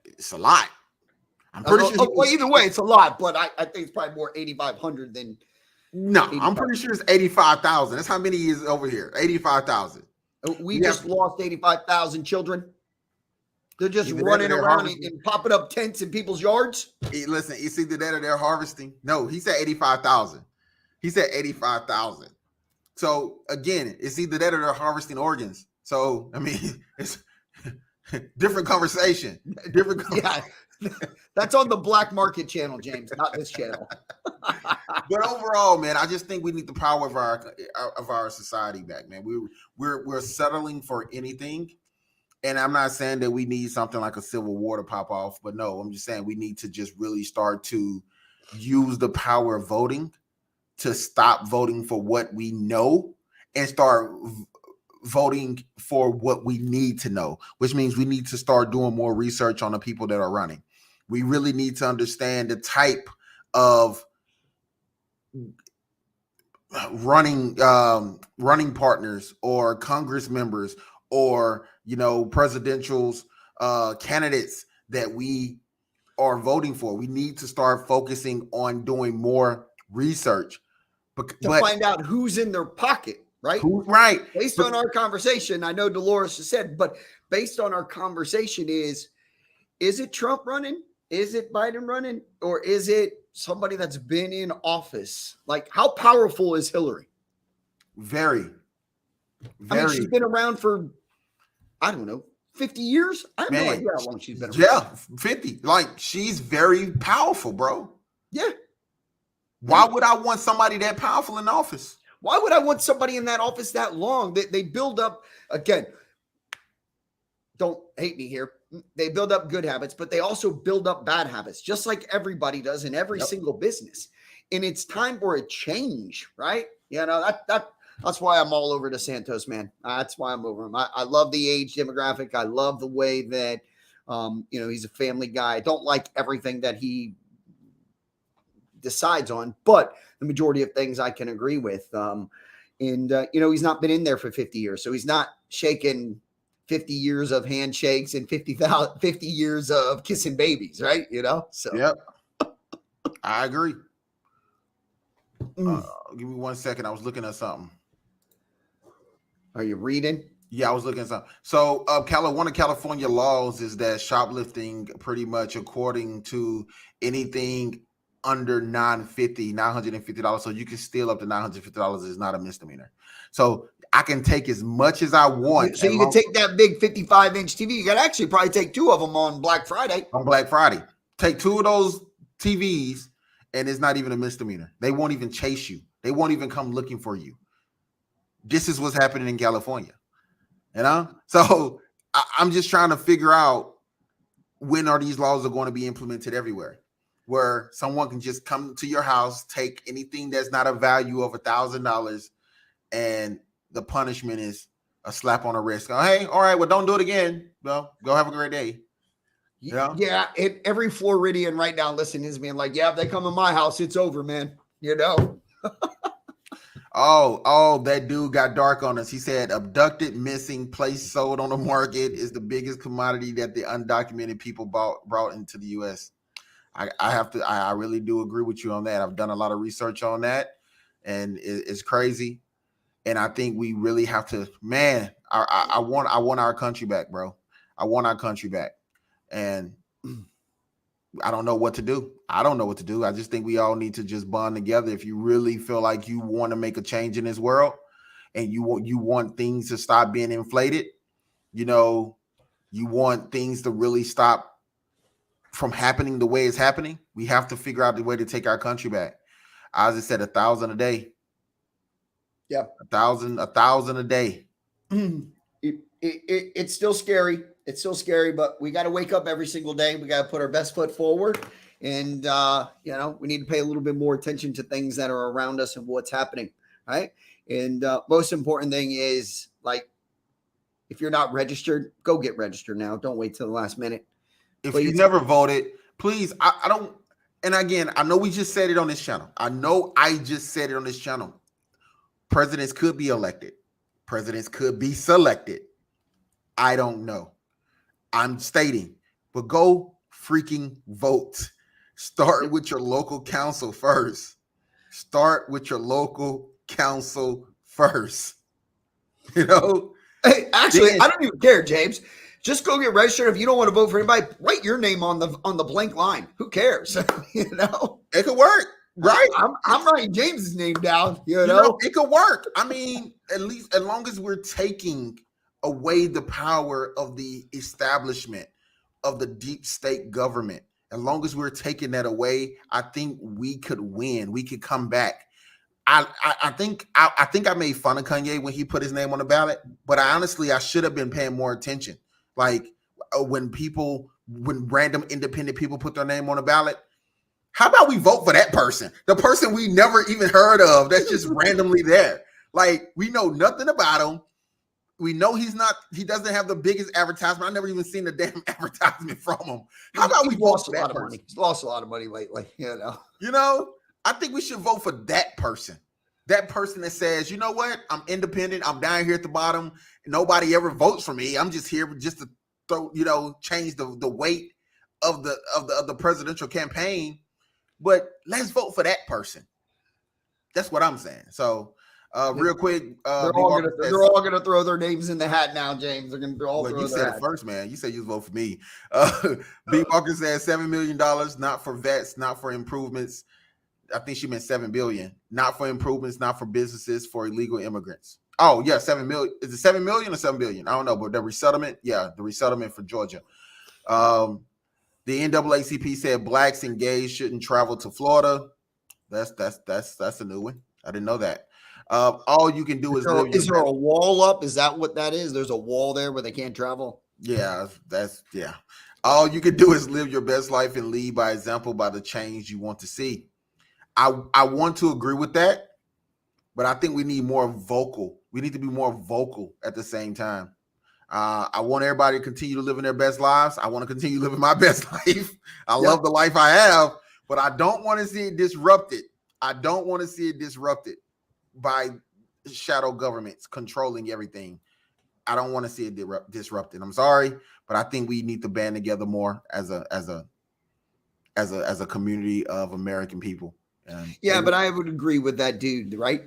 It's a lot. I'm pretty sure. Well, either way, it's a lot, but I think it's probably more 8,500 than. No, I'm pretty sure it's 85,000. That's how many is over here. 85,000. We just lost 85,000 children. They're just running around and popping up tents in people's yards. Listen, it's either that or they're harvesting. No, he said 85,000. He said 85,000. So again, it's either that or they're harvesting organs. So it's different conversation. Yeah. That's on the black market channel, James, not this channel. But overall, man, I just think we need the power of our society back, man. We're settling for anything. And I'm not saying that we need something like a civil war to pop off, but no, I'm just saying we need to just really start to use the power of voting to stop voting for what we know and start voting for what we need to know, which means we need to start doing more research on the people that are running. We really need to understand the type of running partners or Congress members or presidential's candidates that we are voting for. We need to start focusing on doing more research to find out who's in their pocket. Right. Right. Based on our conversation, I know Dolores has said, but based on our conversation is it Trump running? Is it Biden running? Or is it somebody that's been in office. Like, how powerful is Hillary? Very. I mean, she's been around for, I don't know, 50 years? I have no idea how long she's been around. Yeah, 50. Like, she's very powerful, bro. Yeah. Why would I want somebody that powerful in office? Why would I want somebody in that office that long? They build up, again, don't hate me here. They build up good habits, but they also build up bad habits, just like everybody does in every single business. And it's time for a change, right? You know, that's why I'm all over DeSantis, man. That's why I'm over him. I love the age demographic. I love the way that, he's a family guy. I don't like everything that he decides on, but the majority of things I can agree with. He's not been in there for 50 years, so he's not shaking 50 years of handshakes and 50 years of kissing babies, right? So yep, I agree. Give me 1 second. I was looking at something. Are you reading? Yeah, I was looking at something. So, one of California laws is that shoplifting, pretty much according to anything under $950. So you can steal up to $950 is not a misdemeanor. So I can take as much as I want. So you can take that big 55-inch TV. You got to actually probably take 2 of them on Black Friday. On Black Friday. Take 2 of those TVs and it's not even a misdemeanor. They won't even chase you. They won't even come looking for you. This is what's happening in California. So I'm just trying to figure out when are these laws are going to be implemented everywhere, where someone can just come to your house, take anything that's not a value of $1,000, and the punishment is a slap on the wrist. Go, hey, all right, well, don't do it again. Well, go have a great day. Yeah. And every Floridian right now listening is being like, yeah, if they come in my house, it's over, man. Oh, that dude got dark on us. He said abducted, missing, placed, sold on the market is the biggest commodity that the undocumented people brought into the U.S. I really do agree with you on that. I've done a lot of research on that, and it's crazy. And I think we really have to, man, I want our country back, bro. I want our country back. And I don't know what to do. I just think we all need to just bond together. If you really feel like you want to make a change in this world and you want things to stop being inflated, you want things to really stop from happening the way it's happening, we have to figure out the way to take our country back. As I said, 1,000 a day. Yeah. 1,000 a day. It's still scary. It's still scary, but we got to wake up every single day. We got to put our best foot forward. And, we need to pay a little bit more attention to things that are around us and what's happening. Right. And most important thing is, like, if you're not registered, go get registered now. Don't wait till the last minute. If you never voted, please, I don't. And again, I know we just said it on this channel. Presidents could be elected. Presidents could be selected. I don't know. I'm stating, but go freaking vote. Start with your local council first. Hey, actually, I don't even care, James. Just go get registered. If you don't want to vote for anybody, write your name on the blank line. Who cares? It could work, right? I'm writing James's name down. It could work. I mean, at least as long as we're taking away the power of the establishment of the deep state government, as long as we're taking that away, I think we could win. We could come back. I think I made fun of Kanye when he put his name on the ballot, but I should have been paying more attention. Like when random independent people put their name on the ballot, how about we vote for that person? The person we never even heard of, that's just randomly there. Like, we know nothing about him. We know he doesn't have the biggest advertisement. I never even seen a damn advertisement from him. How about we vote for that person? He's lost a lot of money lately, I think we should vote for that person. That person that says, you know what? I'm independent. I'm down here at the bottom. Nobody ever votes for me. I'm just here just to throw, change the weight of the presidential campaign. But let's vote for that person. That's what I'm saying. So Real quick, They're B. all Walker says, gonna throw their names in the hat now, James. They're gonna all well, throw you their said it hat. first, man. You said you vote for me. B. Walker says $7 million, not for vets, not for improvements. I think she meant 7 billion, not for improvements, not for businesses, for illegal immigrants. Oh, yeah, 7 million. Is it 7 million or 7 billion? I don't know, but the resettlement, yeah, the resettlement for Georgia. The NAACP said blacks engaged shouldn't travel to Florida. That's a new one. I didn't know that. All you can do is live your Is there a wall up? Is that what that is? There's a wall there where they can't travel? Yeah, yeah. All you can do is live your best life and lead by example by the change you want to see. I want to agree with that, but I think we need more vocal. We need to be more vocal at the same time. I want everybody to continue to live in their best lives. I want to continue living my best life. I love the life I have, but I don't want to see it disrupted. I don't want to see it disrupted by shadow governments controlling everything. I don't want to see it disrupted. I'm sorry, but I think we need to band together more as a community of American people. But I would agree with that, dude. Right?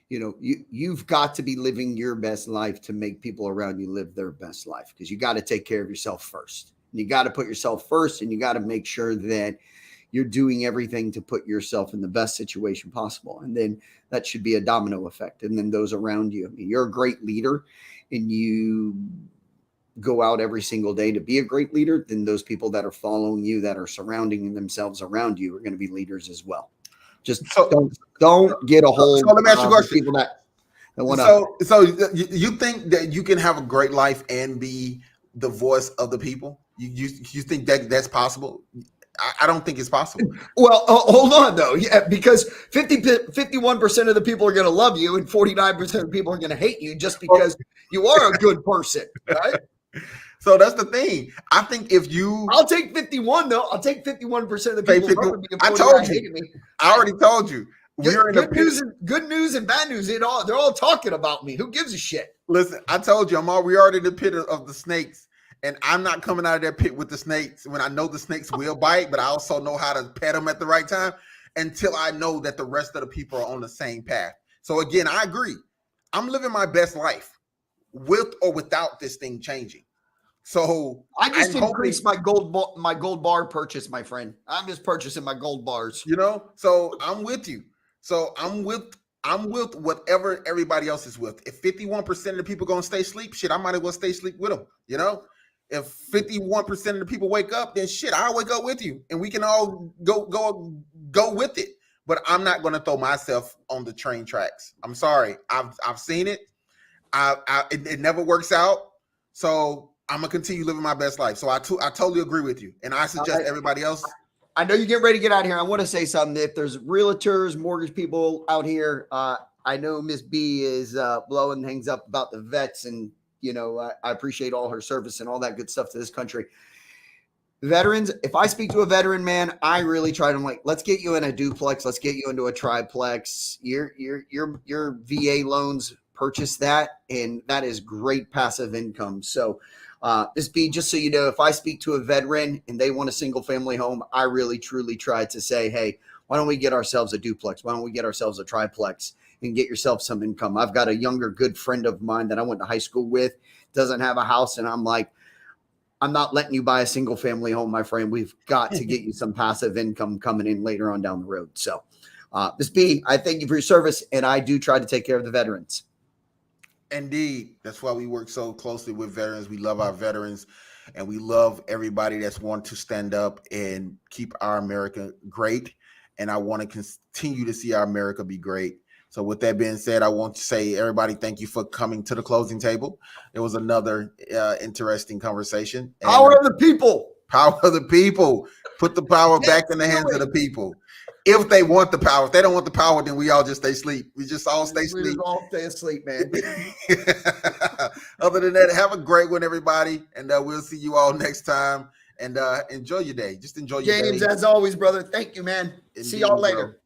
You've got to be living your best life to make people around you live their best life, because you got to take care of yourself first. You got to put yourself first, and you got to make sure that you're doing everything to put yourself in the best situation possible. And then that should be a domino effect. And then those around you. I mean, you're a great leader and you go out every single day to be a great leader, then those people that are following you, that are surrounding themselves around you, are going to be leaders as well. Just don't get a hold let me ask you a question. People that want to. So you think that you can have a great life and be the voice of the people? You think that that's possible? I don't think it's possible. Well, hold on though. Yeah, because 51% of the people are going to love you and 49% of the people are going to hate you just because you are a good person, right? So that's the thing. I think if you, I'll take 51 though. I'll take 51% of the people. I told you. I already told you. We're good news and bad news. They're all talking about me. Who gives a shit? Listen, I told you. We already in the pit of the snakes. And I'm not coming out of that pit with the snakes when I know the snakes will bite, but I also know how to pet them at the right time until I know that the rest of the people are on the same path. So again, I agree. I'm living my best life with or without this thing changing. So I just increased my gold bar purchase, my friend. I'm just purchasing my gold bars. So I'm with you. So I'm with whatever everybody else is with. If 51% of the people gonna stay asleep, shit, I might as well stay asleep with them. If 51% of the people wake up, then shit, I'll wake up with you, and we can all go with it. But I'm not going to throw myself on the train tracks. I'm sorry. I've seen it. It never works out. So I'm gonna continue living my best life. So I totally agree with you, and I suggest everybody else. I know you get ready to get out of here. I want to say something. If there's realtors, mortgage people out here, I know Miss B is blowing things up about the vets, and I appreciate all her service and all that good stuff to this country. Veterans, if I speak to a veteran, man, I really try to let's get you in a duplex. Let's get you into a triplex. Your VA loans, purchase that, and that is great passive income. So this be just so you know, if I speak to a veteran and they want a single family home, I really truly try to say, hey, why don't we get ourselves a duplex? Why don't we get ourselves a triplex and get yourself some income? I've got a younger good friend of mine that I went to high school with, doesn't have a house, and I'm like, I'm not letting you buy a single family home, my friend. We've got to get you some passive income coming in later on down the road. So Ms. B, I thank you for your service, and I do try to take care of the veterans. Indeed. That's why we work so closely with veterans. We love our veterans, and we love everybody that's wanting to stand up and keep our America great. And I want to continue to see our America be great. So with that being said, I want to say, everybody, thank you for coming to the closing table. It was another interesting conversation. Power of the people. Power of the people. Put the power back in the hands of the people. If they want the power. If they don't want the power, then we all just stay asleep. We just all stay asleep. We all stay asleep, man. Other than that, have a great one, everybody. And we'll see you all next time. And enjoy your day. Just enjoy your day. James, as always, brother. Thank you, man. Indeed, see y'all later.